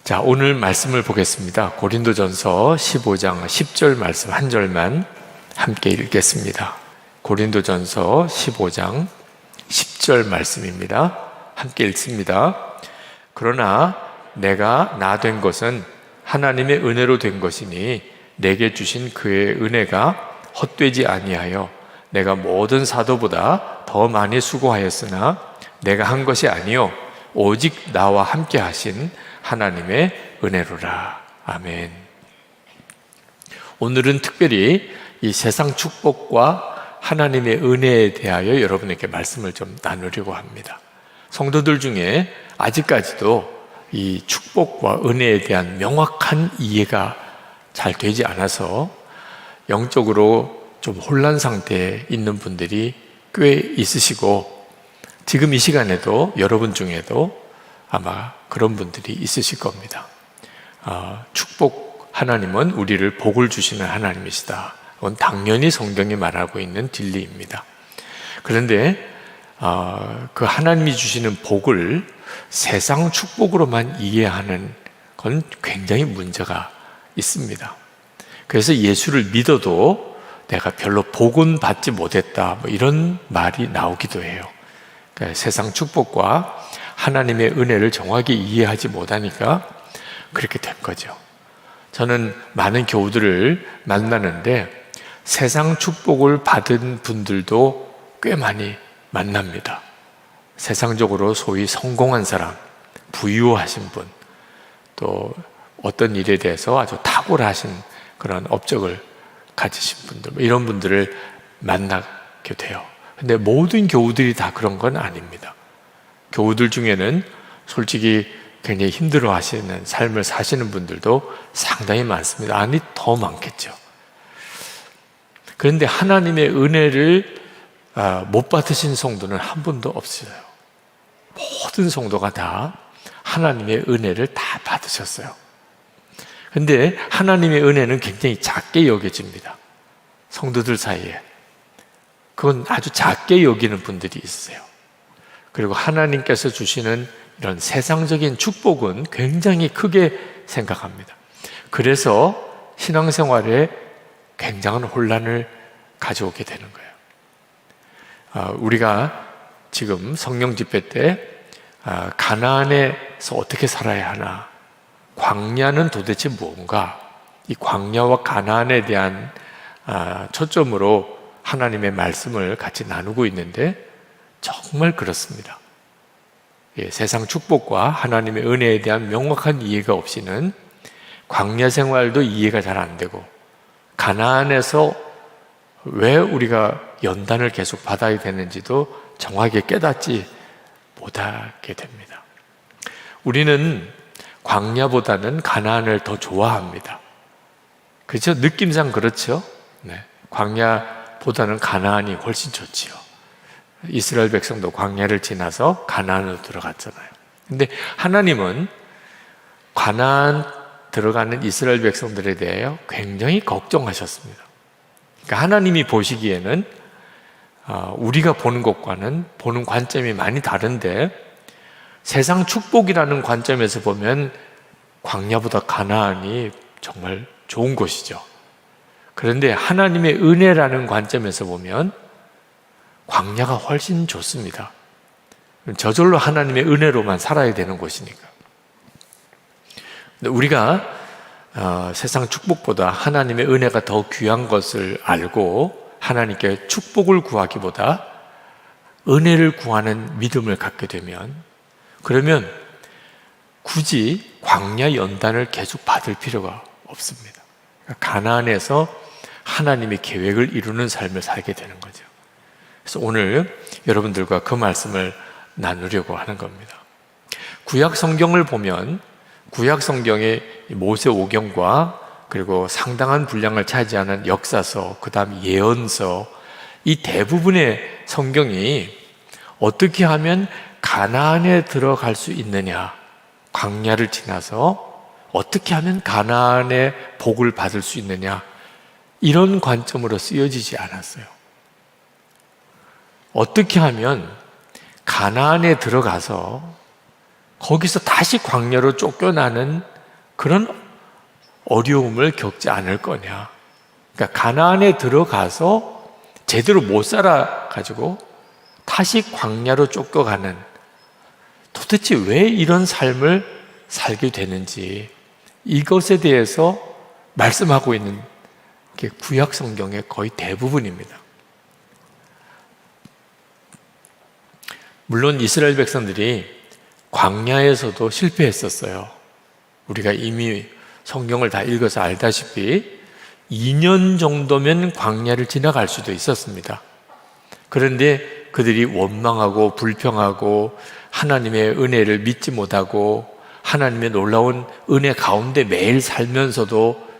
자, 오늘 말씀을 보겠습니다. 고린도전서 15장 10절 말씀 한 절만 함께 읽겠습니다. 고린도전서 15장 10절 말씀입니다. 함께 읽습니다. 그러나 내가 나 된 것은 하나님의 은혜로 된 것이니 내게 주신 그의 은혜가 헛되지 아니하여 내가 모든 사도보다 더 많이 수고하였으나 내가 한 것이 아니요 오직 나와 함께 하신 하나님의 은혜로라. 아멘. 오늘은 특별히 이 세상 축복과 하나님의 은혜에 대하여 여러분에게 말씀을 좀 나누려고 합니다. 성도들 중에 아직까지도 이 축복과 은혜에 대한 명확한 이해가 잘 되지 않아서 영적으로 좀 혼란 상태에 있는 분들이 꽤 있으시고, 지금 이 시간에도 여러분 중에도 아마 그런 분들이 있으실 겁니다. 축복 하나님은 우리를 복을 주시는 하나님이시다. 그건 당연히 성경이 말하고 있는 진리입니다. 그런데 그 하나님이 주시는 복을 세상 축복으로만 이해하는 건 굉장히 문제가 있습니다. 그래서 예수를 믿어도 내가 별로 복은 받지 못했다, 이런 말이 나오기도 해요. 그러니까 세상 축복과 하나님의 은혜를 정확히 이해하지 못하니까 그렇게 된 거죠. 저는 많은 교우들을 만나는데 세상 축복을 받은 분들도 꽤 많이 만납니다. 세상적으로 소위 성공한 사람, 부유하신 분, 또 어떤 일에 대해서 아주 탁월하신 그런 업적을 가지신 분들, 이런 분들을 만나게 돼요. 근데 모든 교우들이 다 그런 건 아닙니다. 교우들 중에는 솔직히 굉장히 힘들어 하시는 삶을 사시는 분들도 상당히 많습니다. 아니, 더 많겠죠. 그런데 하나님의 은혜를 못 받으신 성도는 한 분도 없어요. 모든 성도가 다 하나님의 은혜를 다 받으셨어요. 그런데 하나님의 은혜는 굉장히 작게 여겨집니다. 성도들 사이에. 그건 아주 작게 여기는 분들이 있어요. 그리고 하나님께서 주시는 이런 세상적인 축복은 굉장히 크게 생각합니다. 그래서 신앙생활에 굉장한 혼란을 가져오게 되는 거예요. 우리가 지금 성령 집회 때 가나안에서 어떻게 살아야 하나, 광야는 도대체 뭔가, 이 광야와 가나안에 대한 초점으로 하나님의 말씀을 같이 나누고 있는데 정말 그렇습니다. 세상 축복과 하나님의 은혜에 대한 명확한 이해가 없이는 광야 생활도 이해가 잘 안 되고, 가나안에서 왜 우리가 연단을 계속 받아야 되는지도 정확하게 깨닫지 못하게 됩니다. 우리는 광야보다는 가나안을 더 좋아합니다. 그렇죠? 느낌상 그렇죠? 네. 광야보다는 가나안이 훨씬 좋지요. 이스라엘 백성도 광야를 지나서 가나안으로 들어갔잖아요. 근데 하나님은 가나안 들어가는 이스라엘 백성들에 대하여 굉장히 걱정하셨습니다. 그러니까 하나님이 보시기에는 우리가 보는 것과는 보는 관점이 많이 다른데, 세상 축복이라는 관점에서 보면 광야보다 가나안이 정말 좋은 곳이죠. 그런데 하나님의 은혜라는 관점에서 보면 광야가 훨씬 좋습니다. 저절로 하나님의 은혜로만 살아야 되는 곳이니까. 근데 우리가 세상 축복보다 하나님의 은혜가 더 귀한 것을 알고 하나님께 축복을 구하기보다 은혜를 구하는 믿음을 갖게 되면, 그러면 굳이 광야 연단을 계속 받을 필요가 없습니다. 가나안에서 하나님의 계획을 이루는 삶을 살게 되는 거죠. 그래서 오늘 여러분들과 그 말씀을 나누려고 하는 겁니다. 구약 성경을 보면 구약 성경의 모세오경과 그리고 상당한 분량을 차지하는 역사서, 그 다음 예언서, 이 대부분의 성경이 어떻게 하면 가나안에 들어갈 수 있느냐, 광야를 지나서 어떻게 하면 가나안의 복을 받을 수 있느냐, 이런 관점으로 쓰여지지 않았어요. 어떻게 하면 가나안에 들어가서 거기서 다시 광야로 쫓겨나는 그런 어려움을 겪지 않을 거냐. 그러니까 가나안에 들어가서 제대로 못 살아가지고 다시 광야로 쫓겨가는, 도대체 왜 이런 삶을 살게 되는지, 이것에 대해서 말씀하고 있는 게 구약 성경의 거의 대부분입니다. 물론 이스라엘 백성들이 광야에서도 실패했었어요. 우리가 이미 성경을 다 읽어서 알다시피 2년 정도면 광야를 지나갈 수도 있었습니다. 그런데 그들이 원망하고 불평하고 하나님의 은혜를 믿지 못하고 하나님의 놀라운 은혜 가운데 매일 살면서도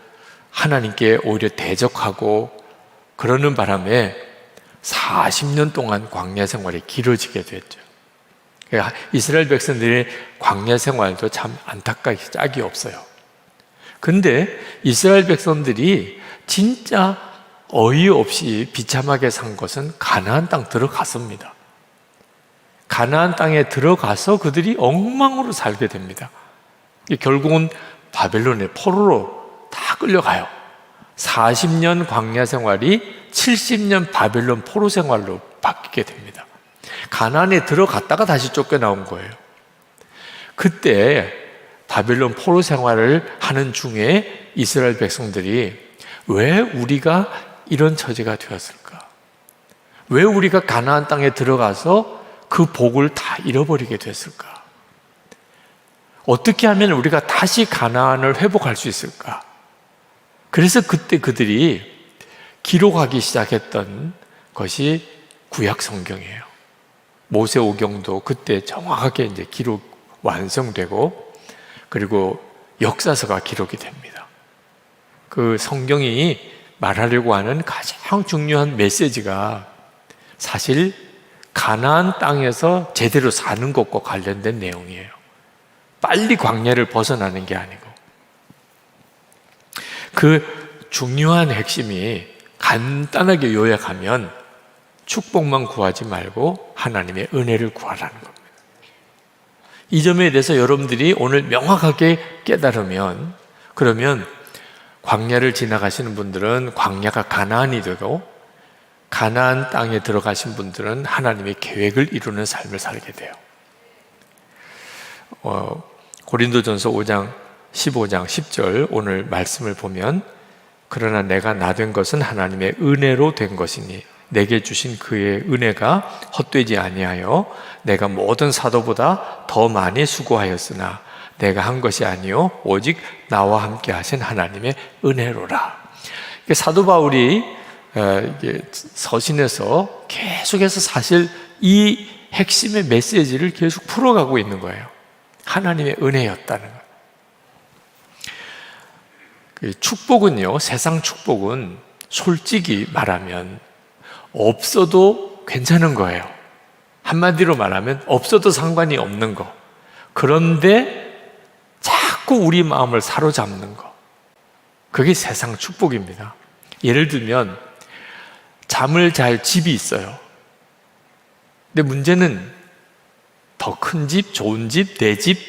하나님께 오히려 대적하고 그러는 바람에 40년 동안 광야 생활이 길어지게 됐죠. 그러니까 이스라엘 백성들의 광야 생활도 참 안타깝게 짝이 없어요. 근데 이스라엘 백성들이 진짜 어이없이 비참하게 산 것은 가나안 땅 들어갔습니다. 가나안 땅에 들어가서 그들이 엉망으로 살게 됩니다. 결국은 바벨론의 포로로 다 끌려가요. 40년 광야 생활이 70년 바벨론 포로 생활로 바뀌게 됩니다. 가나안에 들어갔다가 다시 쫓겨나온 거예요. 그때 바벨론 포로 생활을 하는 중에 이스라엘 백성들이 왜 우리가 이런 처지가 되었을까? 왜 우리가 가나안 땅에 들어가서 그 복을 다 잃어버리게 됐을까? 어떻게 하면 우리가 다시 가나안을 회복할 수 있을까? 그래서 그때 그들이 기록하기 시작했던 것이 구약 성경이에요. 모세오경도 그때 정확하게 이제 기록 완성되고, 그리고 역사서가 기록이 됩니다. 그 성경이 말하려고 하는 가장 중요한 메시지가 사실 가나안 땅에서 제대로 사는 것과 관련된 내용이에요. 빨리 광야를 벗어나는 게 아니고, 그 중요한 핵심이 간단하게 요약하면 축복만 구하지 말고 하나님의 은혜를 구하라는 겁니다. 이 점에 대해서 여러분들이 오늘 명확하게 깨달으면, 그러면 광야를 지나가시는 분들은 광야가 가나안이 되고, 가나안 땅에 들어가신 분들은 하나님의 계획을 이루는 삶을 살게 돼요. 고린도전서 5장 15장 10절 오늘 말씀을 보면, 그러나 내가 나 된 것은 하나님의 은혜로 된 것이니 내게 주신 그의 은혜가 헛되지 아니하여 내가 모든 사도보다 더 많이 수고하였으나 내가 한 것이 아니요 오직 나와 함께 하신 하나님의 은혜로라. 사도 바울이 서신에서 계속해서 사실 이 핵심의 메시지를 계속 풀어가고 있는 거예요. 하나님의 은혜였다는 거예요. 축복은요, 세상 축복은 솔직히 말하면 없어도 괜찮은 거예요. 한마디로 말하면 없어도 상관이 없는 거. 그런데 자꾸 우리 마음을 사로잡는 거, 그게 세상 축복입니다. 예를 들면 잠을 잘 집이 있어요. 근데 문제는 더 큰 집, 좋은 집, 내 집,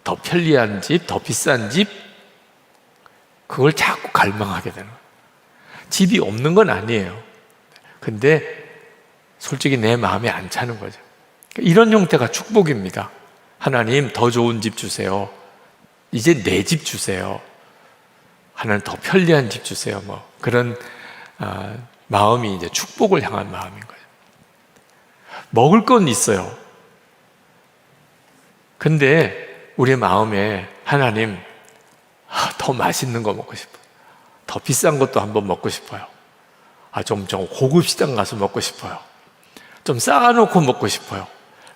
더 편리한 집, 더 비싼 집, 그걸 자꾸 갈망하게 되는 거예요. 집이 없는 건 아니에요. 근데 솔직히 내 마음에 안 차는 거죠. 이런 형태가 축복입니다. 하나님 더 좋은 집 주세요. 이제 내 집 주세요. 하나님 더 편리한 집 주세요. 뭐 그런 마음이 이제 축복을 향한 마음인 거예요. 먹을 건 있어요. 근데 우리 마음에 하나님 더 맛있는 거 먹고 싶어요. 더 비싼 것도 한번 먹고 싶어요. 좀 고급 시장 가서 먹고 싶어요. 좀 쌓아놓고 먹고 싶어요.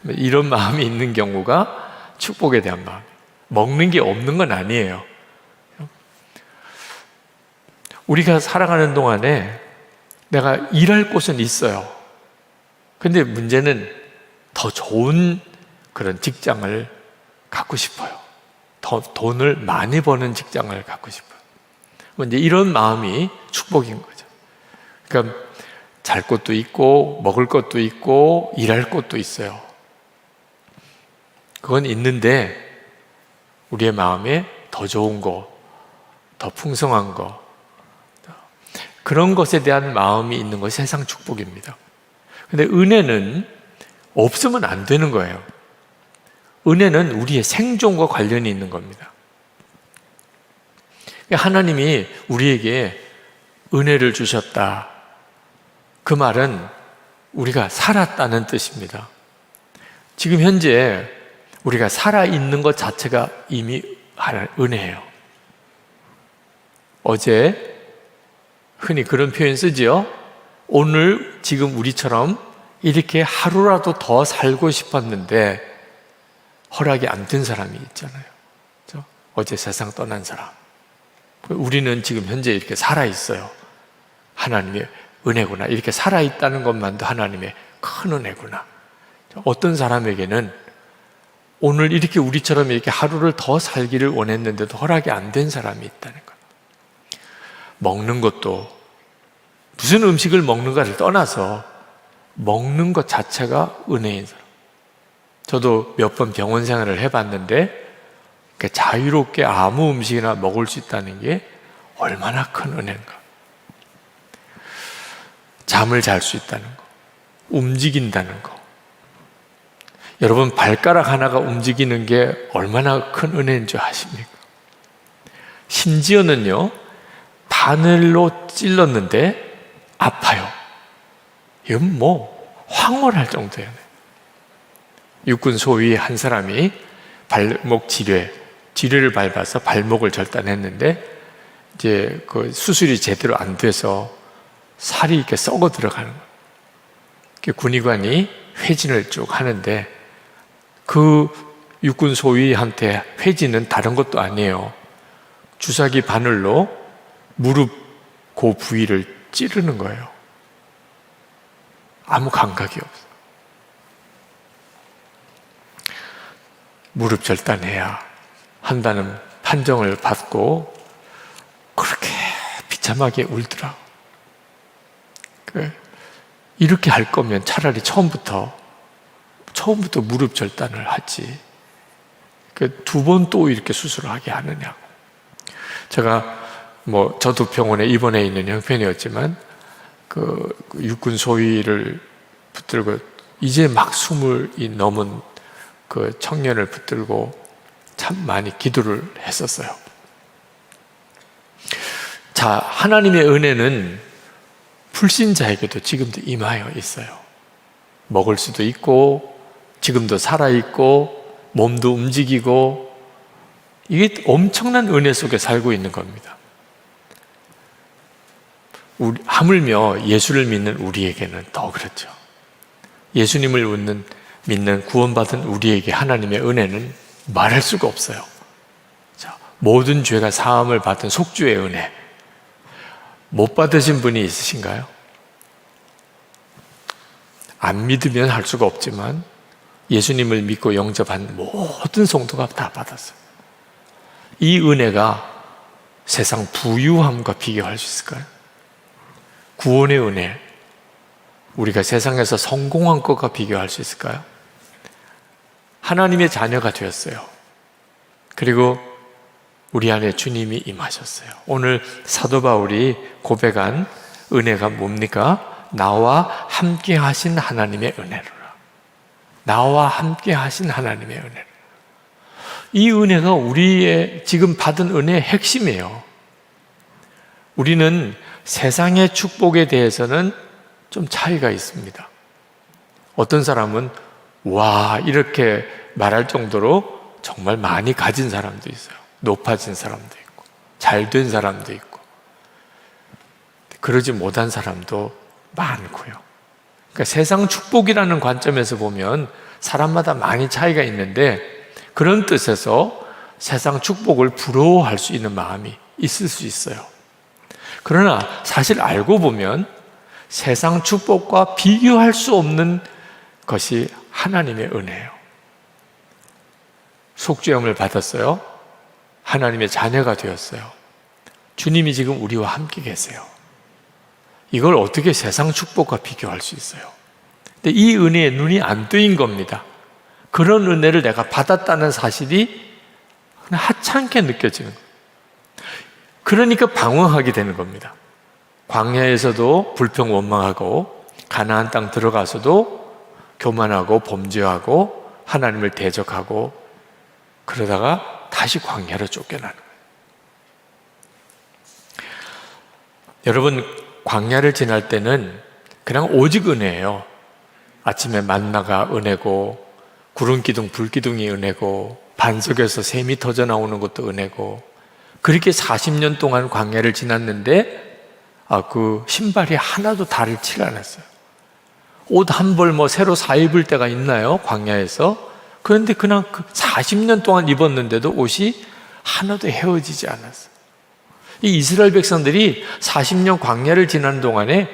이런 마음이 있는 경우가 축복에 대한 마음. 먹는 게 없는 건 아니에요. 우리가 살아가는 동안에 내가 일할 곳은 있어요. 근데 문제는 더 좋은 그런 직장을 갖고 싶어요. 더 돈을 많이 버는 직장을 갖고 싶어요. 이제 이런 마음이 축복인 거죠. 그러니까 잘 곳도 있고 먹을 것도 있고 일할 곳도 있어요. 그건 있는데 우리의 마음에 더 좋은 거, 더 풍성한 거, 그런 것에 대한 마음이 있는 것이 세상 축복입니다. 근데 은혜는 없으면 안 되는 거예요. 은혜는 우리의 생존과 관련이 있는 겁니다. 하나님이 우리에게 은혜를 주셨다. 그 말은 우리가 살았다는 뜻입니다. 지금 현재 우리가 살아있는 것 자체가 이미 은혜예요. 어제 흔히 그런 표현 쓰지요. 오늘 지금 우리처럼 이렇게 하루라도 더 살고 싶었는데 허락이 안 된 사람이 있잖아요. 그렇죠? 어제 세상 떠난 사람. 우리는 지금 현재 이렇게 살아있어요. 하나님의 은혜구나. 이렇게 살아있다는 것만도 하나님의 큰 은혜구나. 어떤 사람에게는 오늘 이렇게 우리처럼 이렇게 하루를 더 살기를 원했는데도 허락이 안 된 사람이 있다는 거예요. 먹는 것도 무슨 음식을 먹는가를 떠나서 먹는 것 자체가 은혜인 사람. 저도 몇 번 병원 생활을 해봤는데 자유롭게 아무 음식이나 먹을 수 있다는 게 얼마나 큰 은혜인가. 잠을 잘 수 있다는 거, 움직인다는 거. 여러분, 발가락 하나가 움직이는 게 얼마나 큰 은혜인 줄 아십니까? 심지어는요, 바늘로 찔렀는데 아파요. 이건 뭐 황홀할 정도예요. 육군 소위 한 사람이 발목 지뢰를 밟아서 발목을 절단했는데 이제 그 수술이 제대로 안 돼서 살이 이렇게 썩어 들어가는 거예요. 군의관이 회진을 쭉 하는데 그 육군 소위한테 회진은 다른 것도 아니에요. 주사기 바늘로 무릎 그 부위를 찌르는 거예요. 아무 감각이 없어요. 무릎 절단해야 한다는 판정을 받고 그렇게 비참하게 울더라. 이렇게 할 거면 차라리 처음부터 무릎 절단을 하지. 두 번 또 이렇게 수술을 하게 하느냐고. 제가 저도 병원에 입원해 있는 형편이었지만 그 육군 소위를 붙들고 이제 막 20이 넘은 그 청년을 붙들고 참 많이 기도를 했었어요. 자, 하나님의 은혜는 불신자에게도 지금도 임하여 있어요. 먹을 수도 있고 지금도 살아있고 몸도 움직이고 이게 엄청난 은혜 속에 살고 있는 겁니다. 하물며 예수를 믿는 우리에게는 더 그렇죠. 예수님을 믿는 구원받은 우리에게 하나님의 은혜는 말할 수가 없어요. 자, 모든 죄가 사함을 받은 속주의 은혜. 못 받으신 분이 있으신가요? 안 믿으면 할 수가 없지만 예수님을 믿고 영접한 모든 성도가 다 받았어요. 이 은혜가 세상 부유함과 비교할 수 있을까요? 구원의 은혜, 우리가 세상에서 성공한 것과 비교할 수 있을까요? 하나님의 자녀가 되었어요. 그리고 우리 안에 주님이 임하셨어요. 오늘 사도 바울이 고백한 은혜가 뭡니까? 나와 함께 하신 하나님의 은혜로라. 나와 함께 하신 하나님의 은혜. 이 은혜가 우리의 지금 받은 은혜의 핵심이에요. 우리는 세상의 축복에 대해서는 좀 차이가 있습니다. 어떤 사람은 와 이렇게 말할 정도로 정말 많이 가진 사람도 있어요. 높아진 사람도 있고 잘된 사람도 있고 그러지 못한 사람도 많고요. 그러니까 세상 축복이라는 관점에서 보면 사람마다 많이 차이가 있는데 그런 뜻에서 세상 축복을 부러워할 수 있는 마음이 있을 수 있어요. 그러나 사실 알고 보면 세상 축복과 비교할 수 없는 것이 하나님의 은혜예요. 속죄함을 받았어요. 하나님의 자녀가 되었어요. 주님이 지금 우리와 함께 계세요. 이걸 어떻게 세상 축복과 비교할 수 있어요? 근데 이 은혜에 눈이 안 뜨인 겁니다. 그런 은혜를 내가 받았다는 사실이 그냥 하찮게 느껴지는 거예요. 그러니까 방황하게 되는 겁니다. 광야에서도 불평 원망하고 가나안 땅 들어가서도 교만하고 범죄하고 하나님을 대적하고 그러다가 다시 광야로 쫓겨나는 거예요. 여러분, 광야를 지날 때는 그냥 오직 은혜예요. 아침에 만나가 은혜고 구름 기둥 불 기둥이 은혜고 반석에서 샘이 터져 나오는 것도 은혜고 그렇게 40년 동안 광야를 지났는데 그 신발이 하나도 달을 칠 않았어요. 옷 한 벌 새로 사 입을 때가 있나요? 광야에서. 그런데 그냥 40년 동안 입었는데도 옷이 하나도 헤어지지 않았어요. 이 이스라엘 백성들이 40년 광야를 지난 동안에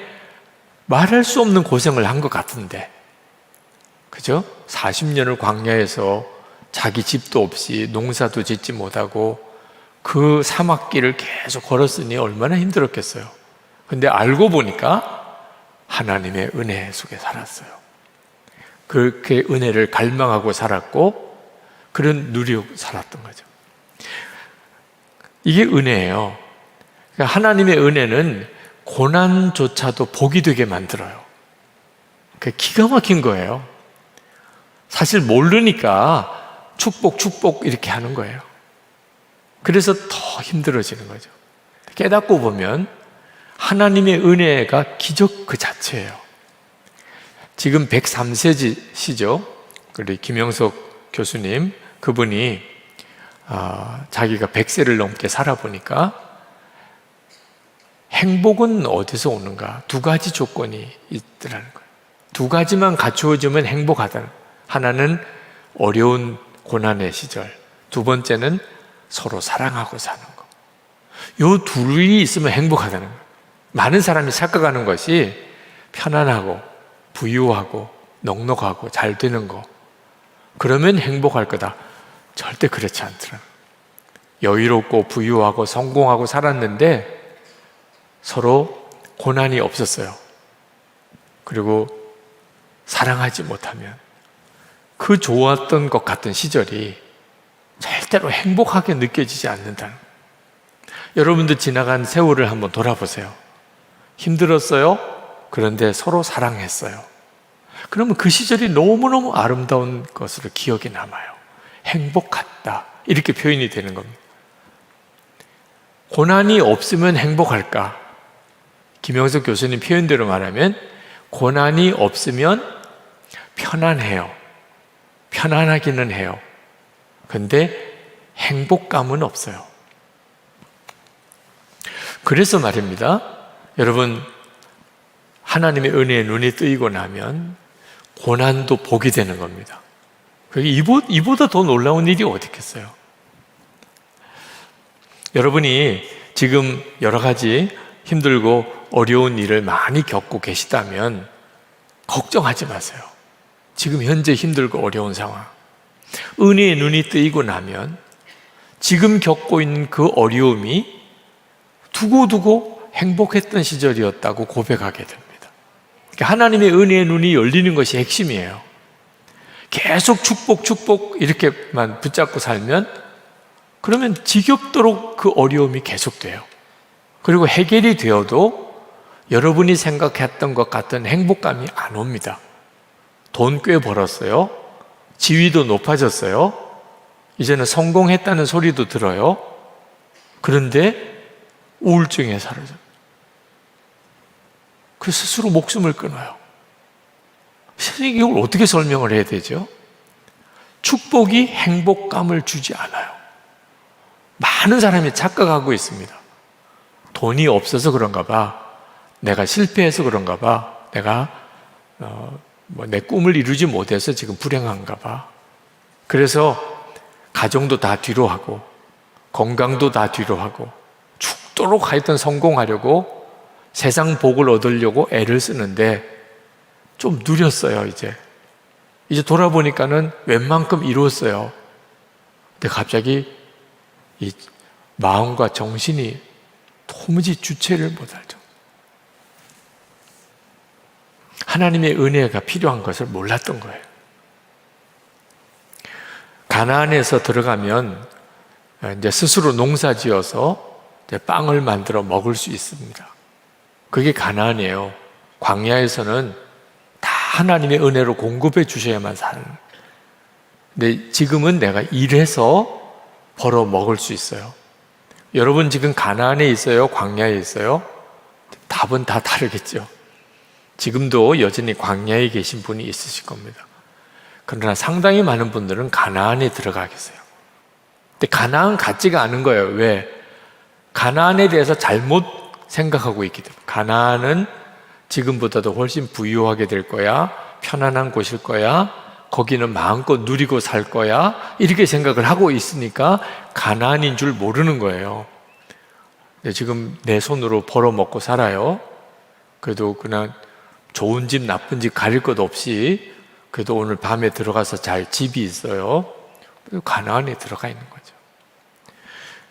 말할 수 없는 고생을 한 것 같은데, 그죠? 40년을 광야에서 자기 집도 없이 농사도 짓지 못하고 그 사막길을 계속 걸었으니 얼마나 힘들었겠어요. 근데 알고 보니까 하나님의 은혜 속에 살았어요. 그렇게 은혜를 갈망하고 살았고 그런 누리고 살았던 거죠. 이게 은혜예요. 그러니까 하나님의 은혜는 고난조차도 복이 되게 만들어요. 그게 기가 막힌 거예요. 사실 모르니까 축복 이렇게 하는 거예요. 그래서 더 힘들어지는 거죠. 깨닫고 보면 하나님의 은혜가 기적 그 자체예요. 지금 103세시죠. 우리 김영석 교수님, 그분이 자기가 100세를 넘게 살아보니까 행복은 어디서 오는가? 두 가지 조건이 있더라는 거예요. 두 가지만 갖추어지면 행복하다는 거예요. 하나는 어려운 고난의 시절, 두 번째는 서로 사랑하고 사는 거. 요 둘이 있으면 행복하다는 거예요. 많은 사람이 착각하는 것이 편안하고 부유하고 넉넉하고 잘 되는 거, 그러면 행복할 거다. 절대 그렇지 않더라. 여유롭고 부유하고 성공하고 살았는데 서로 고난이 없었어요. 그리고 사랑하지 못하면 그 좋았던 것 같은 시절이 절대로 행복하게 느껴지지 않는다는 거예요. 여러분도 지나간 세월을 한번 돌아보세요. 힘들었어요? 그런데 서로 사랑했어요. 그러면 그 시절이 너무너무 아름다운 것으로 기억이 남아요. 행복했다, 이렇게 표현이 되는 겁니다. 고난이 없으면 행복할까? 김영석 교수님 표현대로 말하면 고난이 없으면 편안해요. 편안하기는 해요. 근데 행복감은 없어요. 그래서 말입니다. 여러분, 하나님의 은혜에 눈이 뜨이고 나면 고난도 복이 되는 겁니다. 이보다 더 놀라운 일이 어디 있겠어요? 여러분이 지금 여러 가지 힘들고 어려운 일을 많이 겪고 계시다면 걱정하지 마세요. 지금 현재 힘들고 어려운 상황, 은혜의 눈이 뜨이고 나면 지금 겪고 있는 그 어려움이 두고두고 행복했던 시절이었다고 고백하게 됩니다. 그러니까 하나님의 은혜의 눈이 열리는 것이 핵심이에요. 계속 축복 이렇게만 붙잡고 살면 그러면 지겹도록 그 어려움이 계속돼요. 그리고 해결이 되어도 여러분이 생각했던 것 같은 행복감이 안 옵니다. 돈 꽤 벌었어요. 지위도 높아졌어요. 이제는 성공했다는 소리도 들어요. 그런데 우울증에 사라져요. 그 스스로 목숨을 끊어요. 선생님이 이걸 어떻게 설명을 해야 되죠? 축복이 행복감을 주지 않아요. 많은 사람이 착각하고 있습니다. 돈이 없어서 그런가 봐. 내가 실패해서 그런가 봐. 내가 내 꿈을 이루지 못해서 지금 불행한가 봐. 그래서 가정도 다 뒤로 하고 건강도 다 뒤로 하고 죽도록 하여튼 성공하려고 세상 복을 얻으려고 애를 쓰는데 좀 누렸어요. 이제 돌아보니까는 웬만큼 이루었어요. 근데 갑자기 이 마음과 정신이 도무지 주체를 못할 정도. 하나님의 은혜가 필요한 것을 몰랐던 거예요. 가나안에서 들어가면 이제 스스로 농사지어서 이제 빵을 만들어 먹을 수 있습니다. 그게 가나안이에요. 광야에서는 다 하나님의 은혜로 공급해 주셔야만 사는. 근데 지금은 내가 일해서 벌어 먹을 수 있어요. 여러분 지금 가나안에 있어요? 광야에 있어요? 답은 다 다르겠죠. 지금도 여전히 광야에 계신 분이 있으실 겁니다. 그러나 상당히 많은 분들은 가나안에 들어가 계세요. 근데 가나안 같지가 않은 거예요. 왜? 가나안에 대해서 잘못 생각하고 있기 때문에. 가나안은 지금보다도 훨씬 부유하게 될 거야, 편안한 곳일 거야, 거기는 마음껏 누리고 살 거야, 이렇게 생각을 하고 있으니까 가나안인 줄 모르는 거예요. 지금 내 손으로 벌어 먹고 살아요. 그래도 그냥 좋은 집 나쁜 집 가릴 것 없이 그래도 오늘 밤에 들어가서 잘 집이 있어요. 가나안에 들어가 있는 거죠.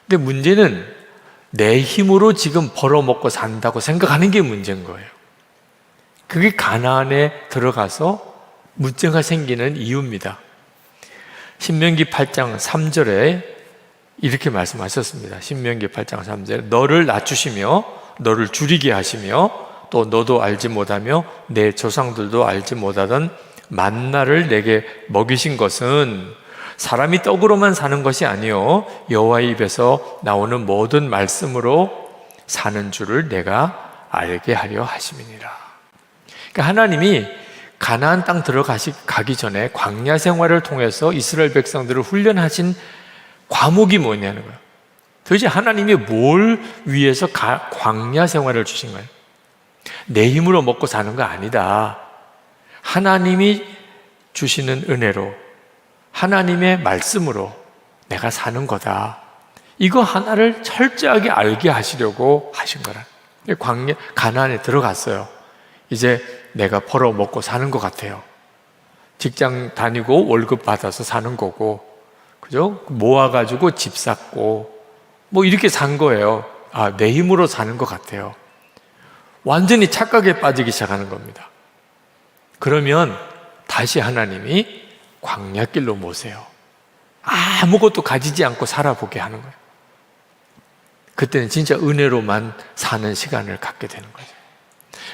근데 문제는 내 힘으로 지금 벌어 먹고 산다고 생각하는 게 문제인 거예요. 그게 가나안에 들어가서 문제가 생기는 이유입니다. 신명기 8장 3절에 이렇게 말씀하셨습니다. 신명기 8장 3절에 너를 낮추시며 너를 줄이게 하시며 또 너도 알지 못하며 내 조상들도 알지 못하던 만나를 내게 먹이신 것은 사람이 떡으로만 사는 것이 아니요 여호와의 입에서 나오는 모든 말씀으로 사는 줄을 내가 알게 하려 하심이니라. 그러니까 하나님이 가나안 땅 들어가기 전에 광야 생활을 통해서 이스라엘 백성들을 훈련하신 과목이 뭐냐는 거예요. 도대체 하나님이 뭘 위해서 광야 생활을 주신 거예요? 내 힘으로 먹고 사는 거 아니다. 하나님이 주시는 은혜로 하나님의 말씀으로 내가 사는 거다. 이거 하나를 철저하게 알게 하시려고 하신 거라. 가나안에 들어갔어요. 이제 내가 벌어 먹고 사는 것 같아요. 직장 다니고 월급 받아서 사는 거고, 그죠? 모아가지고 집 샀고, 뭐 이렇게 산 거예요. 아, 내 힘으로 사는 것 같아요. 완전히 착각에 빠지기 시작하는 겁니다. 그러면 다시 하나님이 광야길로 모세요. 아무것도 가지지 않고 살아보게 하는 거예요. 그때는 진짜 은혜로만 사는 시간을 갖게 되는 거죠.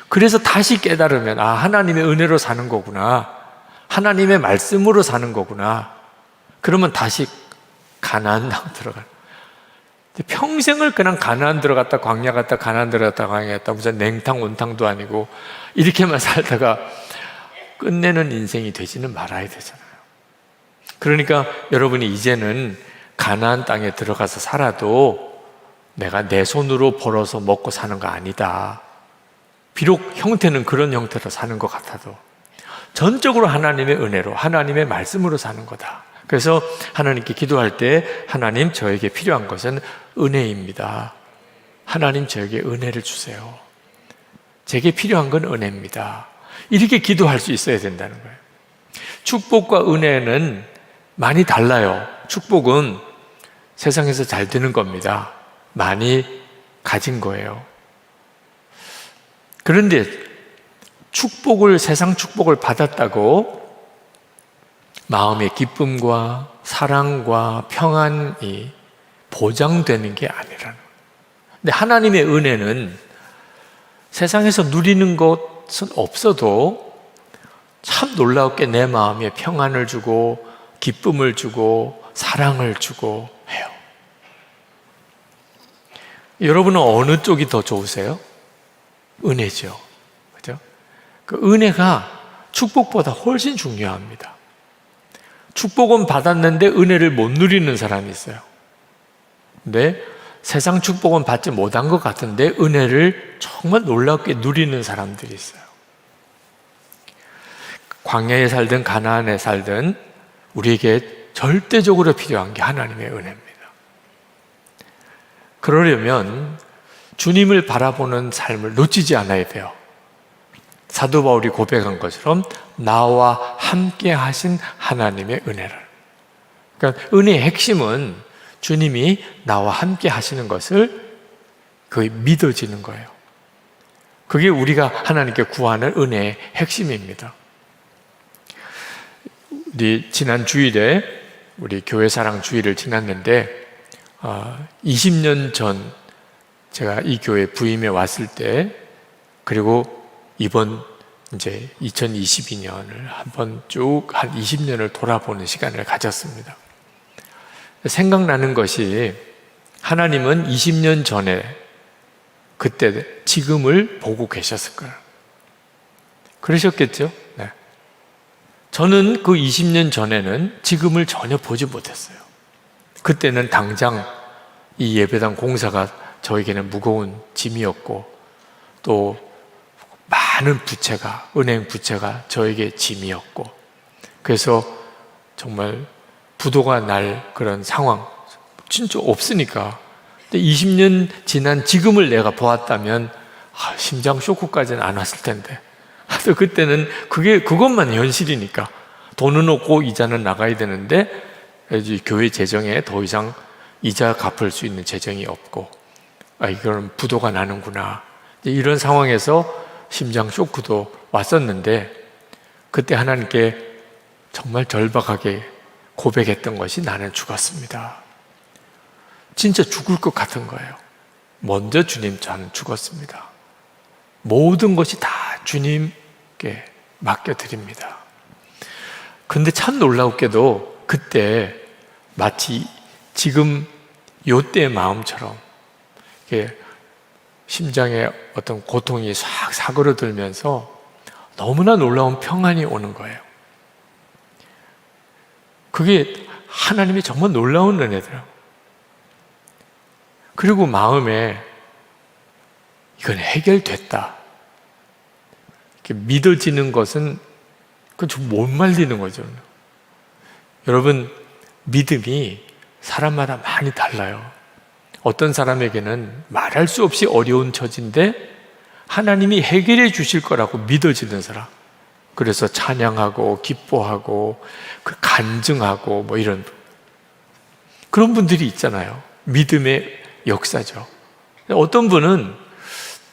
그래서 다시 깨달으면 아, 하나님의 은혜로 사는 거구나. 하나님의 말씀으로 사는 거구나. 그러면 다시 가나안 땅 들어가요. 평생을 그냥 가나안 들어갔다 광야 갔다 가나안 들어갔다 광야 갔다 무슨 냉탕 온탕도 아니고 이렇게만 살다가 끝내는 인생이 되지는 말아야 되잖아요. 그러니까 여러분이 이제는 가나안 땅에 들어가서 살아도 내가 내 손으로 벌어서 먹고 사는 거 아니다. 비록 형태는 그런 형태로 사는 것 같아도 전적으로 하나님의 은혜로 하나님의 말씀으로 사는 거다. 그래서 하나님께 기도할 때 하나님 저에게 필요한 것은 은혜입니다. 하나님 저에게 은혜를 주세요. 제게 필요한 건 은혜입니다. 이렇게 기도할 수 있어야 된다는 거예요. 축복과 은혜는 많이 달라요. 축복은 세상에서 잘 되는 겁니다. 많이 가진 거예요. 그런데 세상 축복을 받았다고 마음의 기쁨과 사랑과 평안이 보장되는 게 아니라는 거예요. 근데 하나님의 은혜는 세상에서 누리는 것은 없어도 참 놀랍게 내 마음에 평안을 주고 기쁨을 주고 사랑을 주고 해요. 여러분은 어느 쪽이 더 좋으세요? 은혜죠. 그죠? 그 은혜가 축복보다 훨씬 중요합니다. 축복은 받았는데 은혜를 못 누리는 사람이 있어요. 근데 세상 축복은 받지 못한 것 같은데 은혜를 정말 놀랍게 누리는 사람들이 있어요. 광야에 살든 가나안에 살든 우리에게 절대적으로 필요한 게 하나님의 은혜입니다. 그러려면 주님을 바라보는 삶을 놓치지 않아야 돼요. 사도 바울이 고백한 것처럼 나와 함께 하신 하나님의 은혜를. 그러니까 은혜의 핵심은 주님이 나와 함께 하시는 것을 거의 믿어지는 거예요. 그게 우리가 하나님께 구하는 은혜의 핵심입니다. 우리 지난 주일에 우리 교회 사랑 주일을 지났는데 20년 전 제가 이 교회 부임해 왔을 때, 그리고 이번 이제 2022년을 한번 쭉 한 20년을 돌아보는 시간을 가졌습니다. 생각나는 것이, 하나님은 20년 전에 그때 지금을 보고 계셨을 거예요. 그러셨겠죠? 네. 저는 그 20년 전에는 지금을 전혀 보지 못했어요. 그때는 당장 이 예배당 공사가 저에게는 무거운 짐이었고, 또 많은 부채가, 은행 부채가 저에게 짐이었고, 그래서 정말 부도가 날 그런 상황 진짜 없으니까. 근데 20년 지난 지금을 내가 보았다면 심장 쇼크까지는 안 왔을 텐데, 하여튼 그때는 그것만 현실이니까. 돈은 없고 이자는 나가야 되는데 교회 재정에 더 이상 이자 갚을 수 있는 재정이 없고, 이거는 부도가 나는구나, 이런 상황에서 심장 쇼크도 왔었는데, 그때 하나님께 정말 절박하게 고백했던 것이, 나는 죽었습니다. 진짜 죽을 것 같은 거예요. 먼저 주님, 저는 죽었습니다. 모든 것이 다 주님께 맡겨드립니다. 근데 참 놀랍게도 그때 마치 지금 요때의 마음처럼 심장에 어떤 고통이 싹 사그러들면서 너무나 놀라운 평안이 오는 거예요. 그게 하나님이 정말 놀라운 은혜더라고요. 그리고 마음에 이건 해결됐다, 이렇게 믿어지는 것은 좀 못 말리는 거죠. 여러분, 믿음이 사람마다 많이 달라요. 어떤 사람에게는 말할 수 없이 어려운 처지인데 하나님이 해결해 주실 거라고 믿어지는 사람, 그래서 찬양하고 기뻐하고 간증하고 이런 그런 분들이 있잖아요. 믿음의 역사죠. 어떤 분은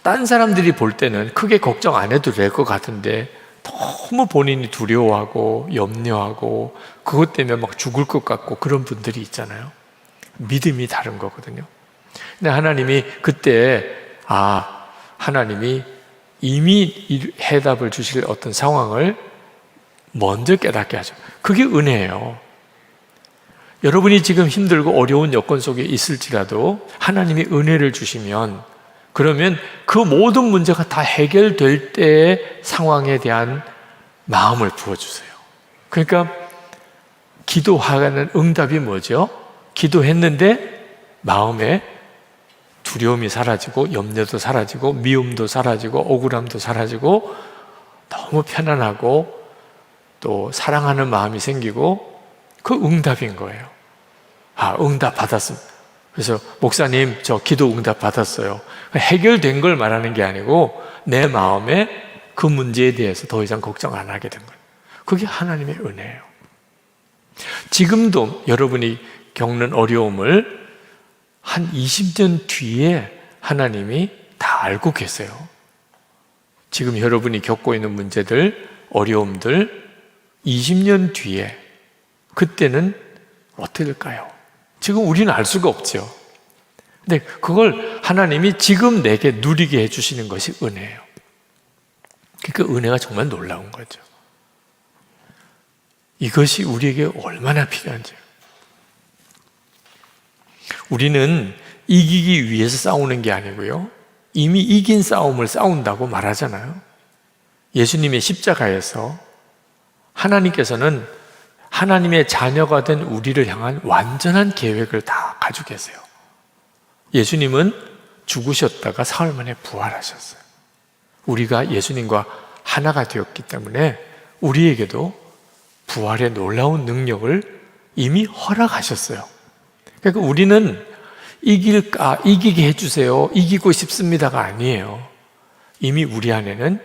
딴 사람들이 볼 때는 크게 걱정 안 해도 될 것 같은데 너무 본인이 두려워하고 염려하고 그것 때문에 막 죽을 것 같고, 그런 분들이 있잖아요. 믿음이 다른 거거든요. 근데 하나님이 그때 하나님이 이미 해답을 주실 어떤 상황을 먼저 깨닫게 하죠. 그게 은혜예요. 여러분이 지금 힘들고 어려운 여건 속에 있을지라도 하나님이 은혜를 주시면, 그러면 그 모든 문제가 다 해결될 때의 상황에 대한 마음을 부어주세요. 그러니까 기도하는 응답이 뭐죠? 기도했는데 마음에 두려움이 사라지고, 염려도 사라지고, 미움도 사라지고, 억울함도 사라지고, 너무 편안하고 또 사랑하는 마음이 생기고, 그 응답인 거예요. 응답 받았습니다. 그래서 목사님, 저 기도 응답 받았어요. 해결된 걸 말하는 게 아니고 내 마음에 그 문제에 대해서 더 이상 걱정 안 하게 된 거예요. 그게 하나님의 은혜예요. 지금도 여러분이 겪는 어려움을 한 20년 뒤에 하나님이 다 알고 계세요. 지금 여러분이 겪고 있는 문제들, 어려움들 20년 뒤에 그때는 어떻게 될까요? 지금 우리는 알 수가 없죠. 근데 그걸 하나님이 지금 내게 누리게 해주시는 것이 은혜예요. 그러니까 은혜가 정말 놀라운 거죠. 이것이 우리에게 얼마나 필요한지. 우리는 이기기 위해서 싸우는 게 아니고요, 이미 이긴 싸움을 싸운다고 말하잖아요. 예수님의 십자가에서 하나님께서는 하나님의 자녀가 된 우리를 향한 완전한 계획을 다 가지고 계세요. 예수님은 죽으셨다가 사흘 만에 부활하셨어요. 우리가 예수님과 하나가 되었기 때문에 우리에게도 부활의 놀라운 능력을 이미 허락하셨어요. 그러니까 우리는 이기게 해주세요, 이기고 싶습니다가 아니에요. 이미 우리 안에는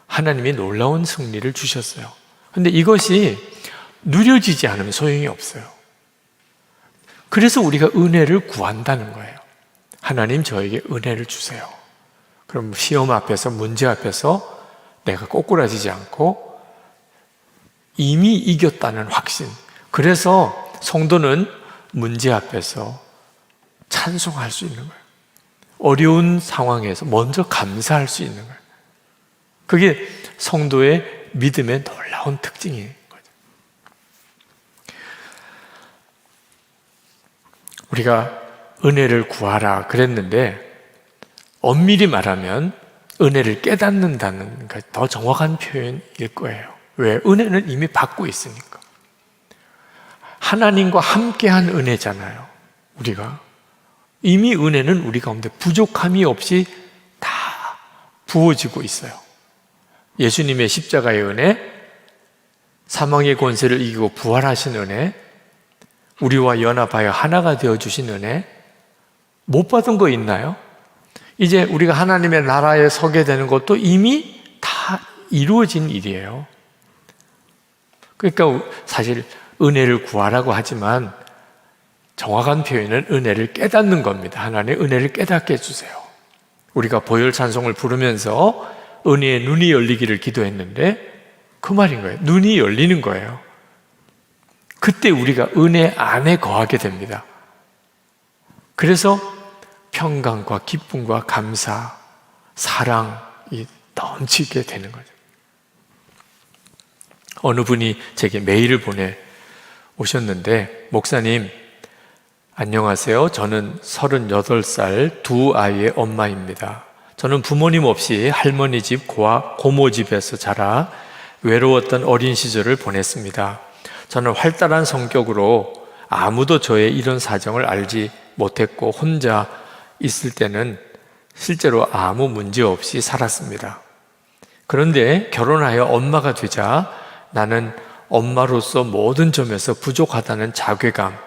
하나님이 놀라운 승리를 주셨어요. 그런데 이것이 누려지지 않으면 소용이 없어요. 그래서 우리가 은혜를 구한다는 거예요. 하나님, 저에게 은혜를 주세요. 그럼 시험 앞에서, 문제 앞에서 내가 꼬꾸라지지 않고 이미 이겼다는 확신. 그래서 성도는 문제 앞에서 찬송할 수 있는 거예요. 어려운 상황에서 먼저 감사할 수 있는 거예요. 그게 성도의 믿음의 놀라운 특징인 거죠. 우리가 은혜를 구하라 그랬는데 엄밀히 말하면 은혜를 깨닫는다는 더 정확한 표현일 거예요. 왜? 은혜는 이미 받고 있으니까. 하나님과 함께한 은혜잖아요. 우리가 이미 은혜는 우리 가운데 부족함이 없이 다 부어지고 있어요. 예수님의 십자가의 은혜, 사망의 권세를 이기고 부활하신 은혜, 우리와 연합하여 하나가 되어주신 은혜, 못 받은 거 있나요? 이제 우리가 하나님의 나라에 서게 되는 것도 이미 다 이루어진 일이에요. 그러니까 사실 은혜를 구하라고 하지만 정확한 표현은 은혜를 깨닫는 겁니다. 하나님의 은혜를 깨닫게 해주세요. 우리가 보혈 찬송을 부르면서 은혜의 눈이 열리기를 기도했는데 그 말인 거예요. 눈이 열리는 거예요. 그때 우리가 은혜 안에 거하게 됩니다. 그래서 평강과 기쁨과 감사, 사랑이 넘치게 되는 거죠. 어느 분이 제게 메일을 보내오셨는데, 목사님, 안녕하세요. 저는 38살 두 아이의 엄마입니다. 저는 부모님 없이 할머니 집, 고모 집에서 자라 외로웠던 어린 시절을 보냈습니다. 저는 활달한 성격으로 아무도 저의 이런 사정을 알지 못했고 혼자 있을 때는 실제로 아무 문제 없이 살았습니다. 그런데 결혼하여 엄마가 되자 나는 엄마로서 모든 점에서 부족하다는 자괴감,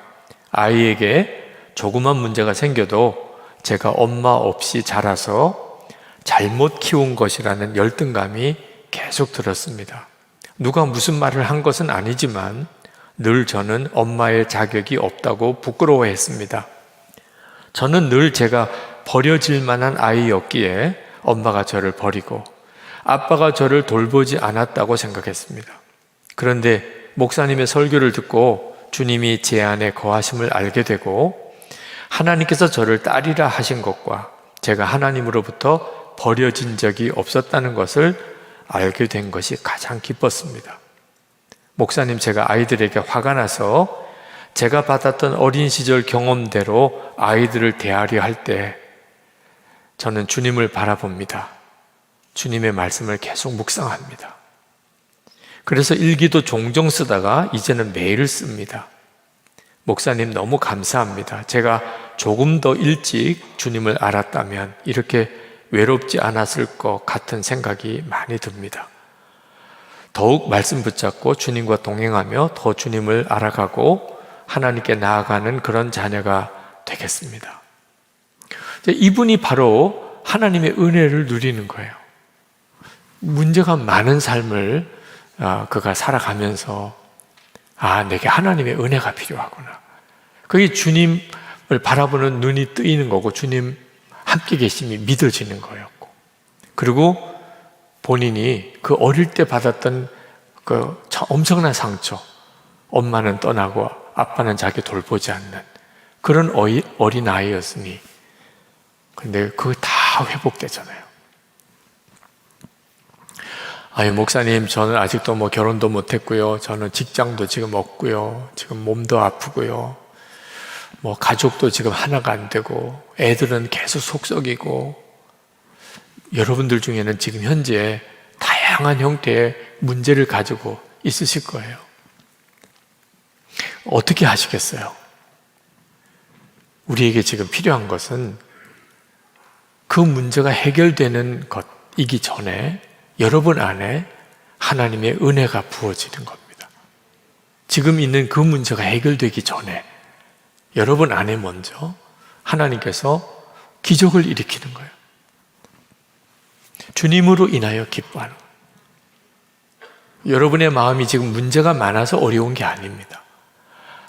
아이에게 조그만 문제가 생겨도 제가 엄마 없이 자라서 잘못 키운 것이라는 열등감이 계속 들었습니다. 누가 무슨 말을 한 것은 아니지만 늘 저는 엄마의 자격이 없다고 부끄러워했습니다. 저는 늘 제가 버려질 만한 아이였기에 엄마가 저를 버리고 아빠가 저를 돌보지 않았다고 생각했습니다. 그런데 목사님의 설교를 듣고 주님이 제 안에 거하심을 알게 되고 하나님께서 저를 딸이라 하신 것과 제가 하나님으로부터 버려진 적이 없었다는 것을 알게 된 것이 가장 기뻤습니다. 목사님, 제가 아이들에게 화가 나서 제가 받았던 어린 시절 경험대로 아이들을 대하려 할 때 저는 주님을 바라봅니다. 주님의 말씀을 계속 묵상합니다. 그래서 일기도 종종 쓰다가 이제는 매일 씁니다. 목사님, 너무 감사합니다. 제가 조금 더 일찍 주님을 알았다면 이렇게 외롭지 않았을 것 같은 생각이 많이 듭니다. 더욱 말씀 붙잡고 주님과 동행하며 더 주님을 알아가고 하나님께 나아가는 그런 자녀가 되겠습니다. 이분이 바로 하나님의 은혜를 누리는 거예요. 문제가 많은 삶을 그가 살아가면서 내게 하나님의 은혜가 필요하구나. 그게 주님을 바라보는 눈이 뜨이는 거고 주님 함께 계심이 믿어지는 거였고, 그리고 본인이 그 어릴 때 받았던 그 엄청난 상처, 엄마는 떠나고 아빠는 자기 돌보지 않는 그런 어린 아이였으니, 근데 그거 다 회복되잖아요. 목사님, 저는 아직도 결혼도 못했고요. 저는 직장도 지금 없고요. 지금 몸도 아프고요. 가족도 지금 하나가 안 되고, 애들은 계속 속썩이고, 여러분들 중에는 지금 현재 다양한 형태의 문제를 가지고 있으실 거예요. 어떻게 하시겠어요? 우리에게 지금 필요한 것은 그 문제가 해결되는 것이기 전에 여러분 안에 하나님의 은혜가 부어지는 겁니다. 지금 있는 그 문제가 해결되기 전에 여러분 안에 먼저 하나님께서 기적을 일으키는 거예요. 주님으로 인하여 기뻐하는 거예요. 여러분의 마음이 지금 문제가 많아서 어려운 게 아닙니다.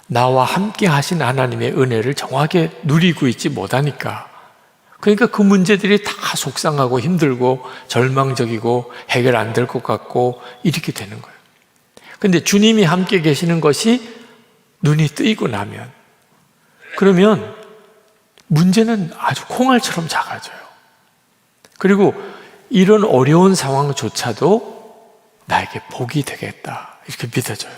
나와 함께 하신 하나님의 은혜를 정확하게 누리고 있지 못하니까, 그러니까 그 문제들이 다 속상하고 힘들고 절망적이고 해결 안 될 것 같고 이렇게 되는 거예요. 그런데 주님이 함께 계시는 것이 눈이 뜨이고 나면, 그러면 문제는 아주 콩알처럼 작아져요. 그리고 이런 어려운 상황조차도 나에게 복이 되겠다, 이렇게 믿어져요.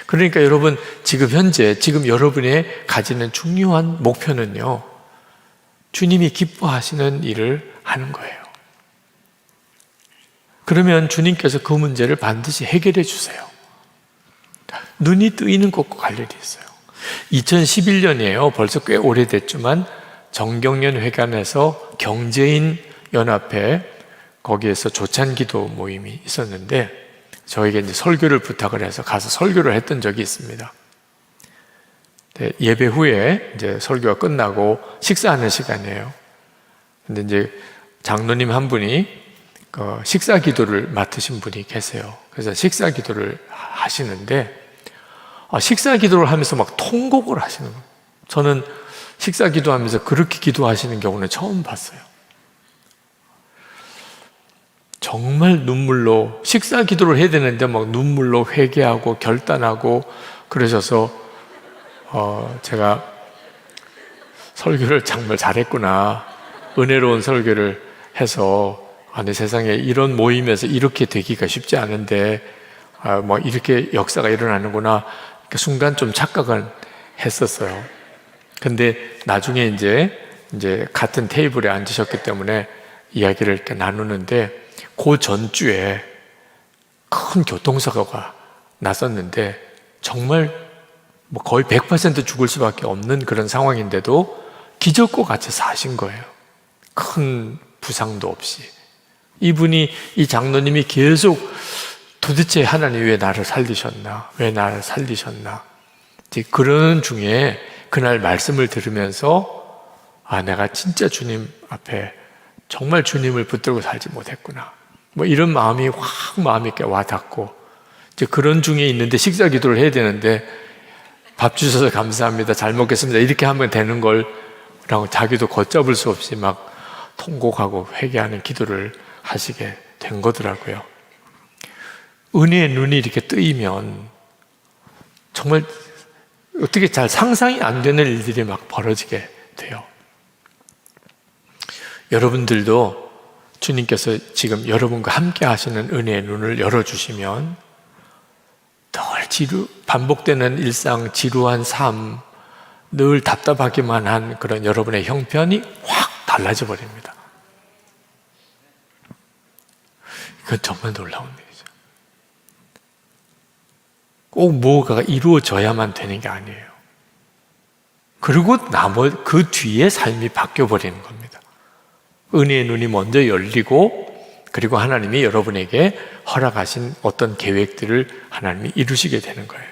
그러니까 여러분, 지금 현재, 지금 여러분이 가지는 중요한 목표는요, 주님이 기뻐하시는 일을 하는 거예요. 그러면 주님께서 그 문제를 반드시 해결해 주세요. 눈이 뜨이는 것과 관련이 있어요. 2011년이에요. 벌써 꽤 오래됐지만 정경련 회관에서 경제인 연합회, 거기에서 조찬기도 모임이 있었는데 저에게 이제 설교를 부탁을 해서 가서 설교를 했던 적이 있습니다. 네, 예배 후에 이제 설교가 끝나고 식사하는 시간이에요. 근데 이제 장로님 한 분이 식사 기도를 맡으신 분이 계세요. 그래서 식사 기도를 하시는데 식사 기도를 하면서 막 통곡을 하시는 거예요. 저는 식사 기도하면서 그렇게 기도하시는 경우는 처음 봤어요. 정말 눈물로, 식사 기도를 해야 되는데 막 눈물로 회개하고 결단하고 그러셔서 제가 설교를 정말 잘했구나, 은혜로운 설교를 해서 아니 세상에 이런 모임에서 이렇게 되기가 쉽지 않은데 뭐 이렇게 역사가 일어나는구나, 그 순간 좀 착각은 했었어요. 근데 나중에 이제 같은 테이블에 앉으셨기 때문에 이야기를 이렇게 나누는데 그 전주에 큰 교통사고가 났었는데 정말 뭐 거의 100% 죽을 수밖에 없는 그런 상황인데도 기적과 같이 사신 거예요. 큰 부상도 없이. 이분이, 이 장로님이 계속 도대체 하나님 왜 나를 살리셨나? 왜 나를 살리셨나? 그런 중에 그날 말씀을 들으면서 내가 진짜 주님 앞에 정말 주님을 붙들고 살지 못했구나, 뭐 이런 마음이 확 마음에 와닿고, 이제 그런 중에 있는데 식사 기도를 해야 되는데 밥 주셔서 감사합니다, 잘 먹겠습니다, 이렇게 하면 되는 걸 라고 자기도 걷잡을 수 없이 막 통곡하고 회개하는 기도를 하시게 된 거더라고요. 은혜의 눈이 이렇게 뜨이면 정말 어떻게 잘 상상이 안 되는 일들이 막 벌어지게 돼요. 여러분들도 주님께서 지금 여러분과 함께 하시는 은혜의 눈을 열어주시면 늘 반복되는 일상, 지루한 삶, 늘 답답하기만 한 그런 여러분의 형편이 확 달라져 버립니다. 이건 정말 놀라운 일이죠. 꼭 뭐가 이루어져야만 되는 게 아니에요. 그리고 그 뒤에 삶이 바뀌어 버리는 겁니다. 은혜의 눈이 먼저 열리고, 그리고 하나님이 여러분에게 허락하신 어떤 계획들을 하나님이 이루시게 되는 거예요.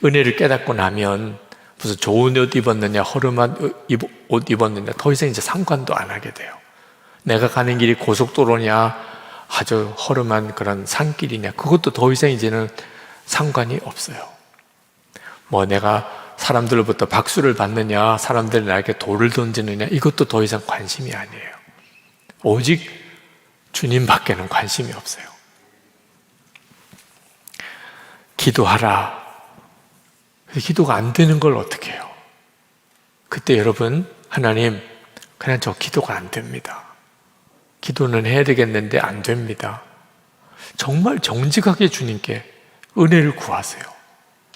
은혜를 깨닫고 나면 무슨 좋은 옷 입었느냐, 허름한 옷 입었느냐, 더 이상 이제 상관도 안 하게 돼요. 내가 가는 길이 고속도로냐, 아주 허름한 그런 산길이냐, 그것도 더 이상 이제는 상관이 없어요. 뭐 내가 사람들로부터 박수를 받느냐, 사람들이 나에게 돌을 던지느냐, 이것도 더 이상 관심이 아니에요. 오직 주님 밖에는 관심이 없어요. 기도하라. 기도가 안 되는 걸 어떻게 해요? 그때 여러분, 하나님, 그냥 저 기도가 안 됩니다. 기도는 해야 되겠는데 안 됩니다. 정말 정직하게 주님께 은혜를 구하세요.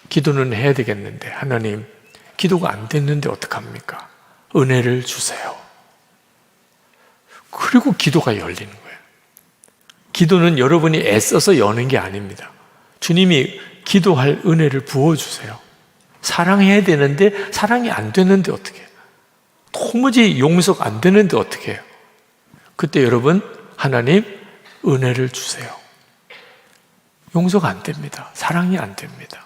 기도는 해야 되겠는데, 하나님, 기도가 안 됐는데 어떡합니까? 은혜를 주세요. 그리고 기도가 열리는 거예요. 기도는 여러분이 애써서 여는 게 아닙니다. 주님이 기도할 은혜를 부어주세요. 사랑해야 되는데 사랑이 안 되는데 어떻게 해요? 도무지 용서가 안 되는데 어떻게 해요? 그때 여러분, 하나님 은혜를 주세요. 용서가 안 됩니다. 사랑이 안 됩니다.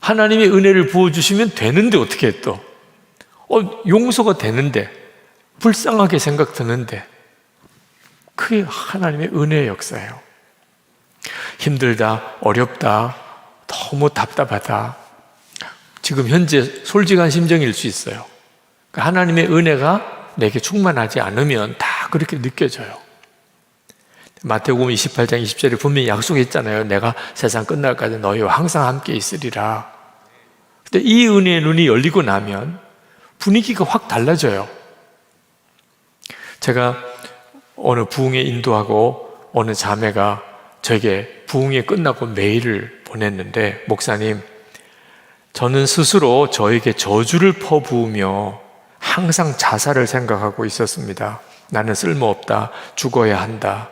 하나님이 은혜를 부어주시면 되는데 어떻게 해 또? 용서가 되는데, 불쌍하게 생각드는데, 그게 하나님의 은혜의 역사예요. 힘들다, 어렵다, 너무 답답하다, 지금 현재 솔직한 심정일 수 있어요. 하나님의 은혜가 내게 충만하지 않으면 다 그렇게 느껴져요. 마태복음 28장 20절에 분명히 약속했잖아요. 내가 세상 끝날까지 너희와 항상 함께 있으리라. 근데 이 은혜의 눈이 열리고 나면 분위기가 확 달라져요. 제가 어느 부흥회 인도하고 어느 자매가 저에게 부흥회 끝나고 메일을 보냈는데, 목사님, 저는 스스로 저에게 저주를 퍼부으며 항상 자살을 생각하고 있었습니다. 나는 쓸모없다, 죽어야 한다.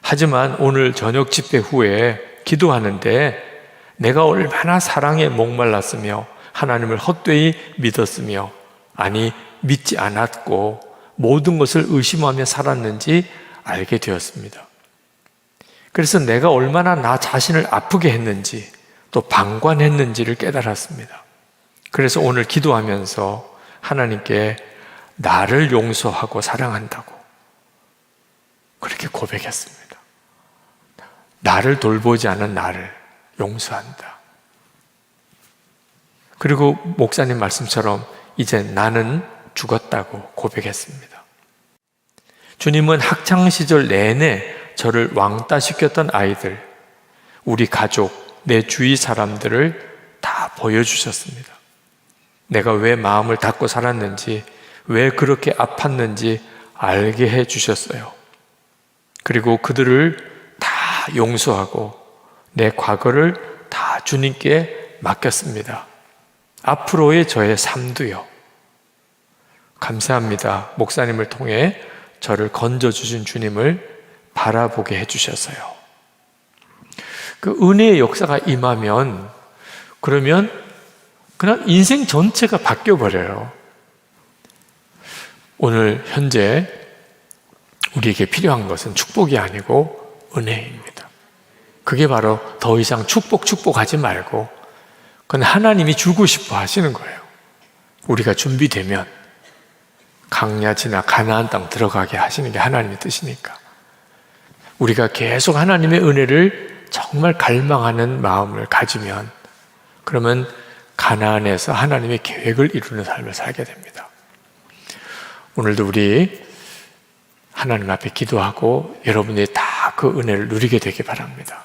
하지만 오늘 저녁 집회 후에 기도하는데 내가 얼마나 사랑에 목말랐으며 하나님을 헛되이 믿었으며, 아니 믿지 않았고 모든 것을 의심하며 살았는지 알게 되었습니다. 그래서 내가 얼마나 나 자신을 아프게 했는지 또 방관했는지를 깨달았습니다. 그래서 오늘 기도하면서 하나님께 나를 용서하고 사랑한다고 그렇게 고백했습니다. 나를 돌보지 않은 나를 용서한다. 그리고 목사님 말씀처럼 이제 나는 죽었다고 고백했습니다. 주님은 학창시절 내내 저를 왕따시켰던 아이들, 우리 가족, 내 주위 사람들을 다 보여주셨습니다. 내가 왜 마음을 닫고 살았는지, 왜 그렇게 아팠는지 알게 해주셨어요. 그리고 그들을 다 용서하고 내 과거를 다 주님께 맡겼습니다. 앞으로의 저의 삶도요. 감사합니다. 목사님을 통해 저를 건져주신 주님을 바라보게 해주셔서요. 그 은혜의 역사가 임하면, 그러면 그냥 인생 전체가 바뀌어버려요. 오늘 현재 우리에게 필요한 것은 축복이 아니고 은혜입니다. 그게 바로 더 이상 축복하지 말고 그건 하나님이 주고 싶어 하시는 거예요. 우리가 준비되면 강야 지나 가나안 땅 들어가게 하시는 게 하나님의 뜻이니까 우리가 계속 하나님의 은혜를 정말 갈망하는 마음을 가지면, 그러면 가나안에서 하나님의 계획을 이루는 삶을 살게 됩니다. 오늘도 우리 하나님 앞에 기도하고 여러분이 다 그 은혜를 누리게 되기 바랍니다.